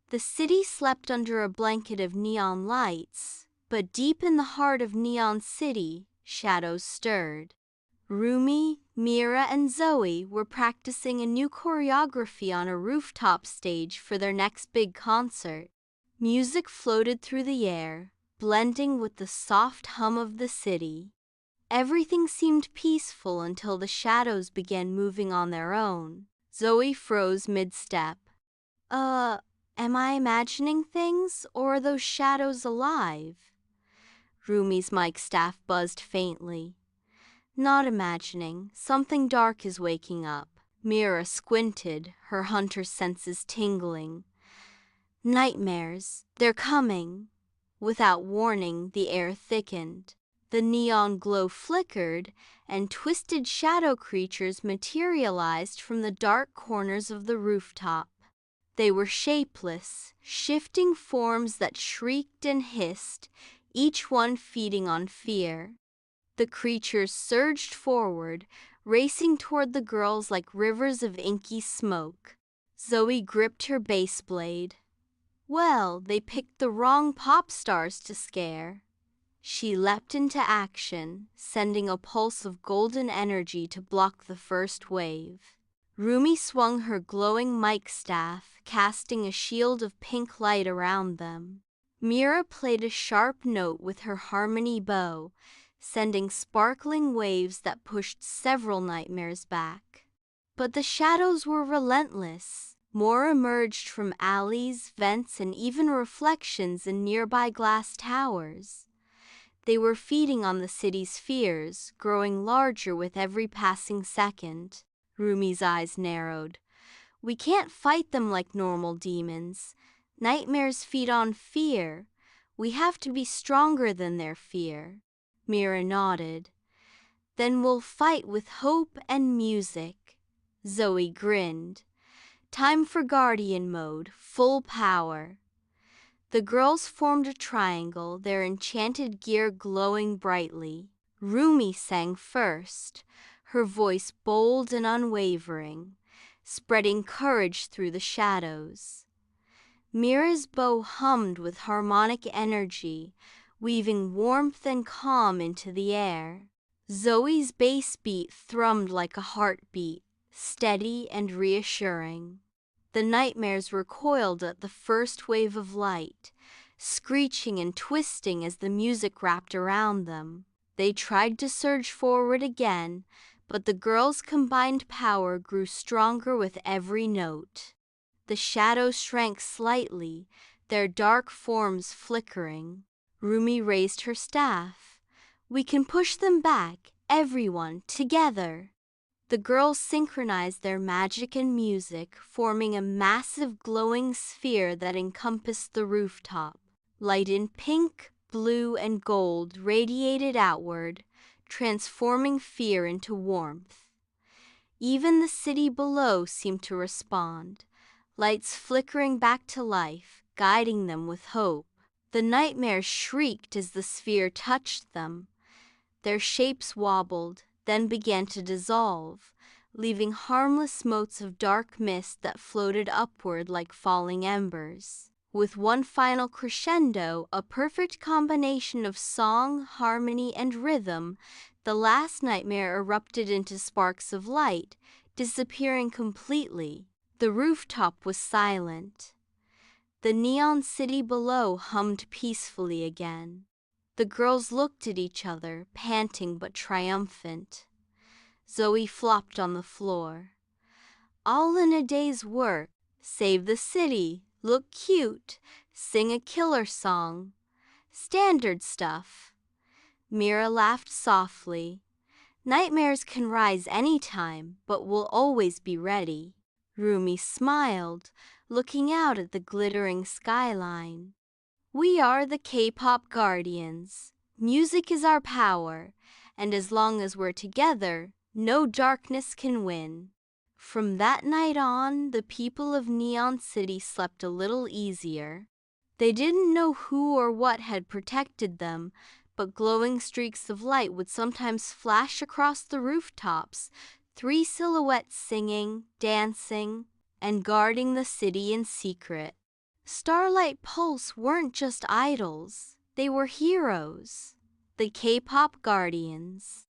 The city slept under a blanket of neon lights, but deep in the heart of Neon City, shadows stirred. Rumi, Mira, and Zoey were practicing a new choreography on a rooftop stage for their next big concert. Music floated through the air, blending with the soft hum of the city. Everything seemed peaceful until the shadows began moving on their own. Zoey froze mid-step. Am I imagining things, or are those shadows alive? Rumi's mic staff buzzed faintly. Not imagining, something dark is waking up. Mira squinted, her hunter senses tingling. Nightmares, they're coming. Without warning, the air thickened. The neon glow flickered, and twisted shadow creatures materialized from the dark corners of the rooftop. They were shapeless, shifting forms that shrieked and hissed, each one feeding on fear. The creatures surged forward, racing toward the girls like rivers of inky smoke. Zoey gripped her bass blade. Well, they picked the wrong pop stars to scare. She leapt into action, sending a pulse of golden energy to block the first wave. Rumi swung her glowing mic staff, casting a shield of pink light around them. Mira played a sharp note with her harmony bow, sending sparkling waves that pushed several nightmares back. But the shadows were relentless. More emerged from alleys, vents, and even reflections in nearby glass towers. They were feeding on the city's fears, growing larger with every passing second. Rumi's eyes narrowed. We can't fight them like normal demons. Nightmares feed on fear. We have to be stronger than their fear. Mira nodded. Then we'll fight with hope and music. Zoey grinned. Time for guardian mode, full power. The girls formed a triangle, their enchanted gear glowing brightly. Rumi sang first, her voice bold and unwavering, spreading courage through the shadows. Mira's bow hummed with harmonic energy, weaving warmth and calm into the air. Zoe's bass beat thrummed like a heartbeat, steady and reassuring. The nightmares recoiled at the first wave of light, screeching and twisting as the music wrapped around them. They tried to surge forward again, but the girls' combined power grew stronger with every note. The shadows shrank slightly, their dark forms flickering. Rumi raised her staff. We can push them back, everyone, together. The girls synchronized their magic and music, forming a massive glowing sphere that encompassed the rooftop. Light in pink, blue, and gold radiated outward, transforming fear into warmth. Even the city below seemed to respond, lights flickering back to life, guiding them with hope. The nightmares shrieked as the sphere touched them. Their shapes wobbled, then began to dissolve, leaving harmless motes of dark mist that floated upward like falling embers. With one final crescendo, a perfect combination of song, harmony, and rhythm, the last nightmare erupted into sparks of light, disappearing completely. The rooftop was silent. The neon city below hummed peacefully again. The girls looked at each other, panting but triumphant. Zoey flopped on the floor. All in a day's work. Save the city, look cute, sing a killer song. Standard stuff. Mira laughed softly. Nightmares can rise anytime, but we'll always be ready. Rumi smiled, looking out at the glittering skyline. We are the K-pop guardians. Music is our power, and as long as we're together, no darkness can win. From that night on, the people of Neon City slept a little easier. They didn't know who or what had protected them, but glowing streaks of light would sometimes flash across the rooftops, 3 silhouettes singing, dancing, and guarding the city in secret. Starlight Pulse weren't just idols, they were heroes, the K-pop guardians.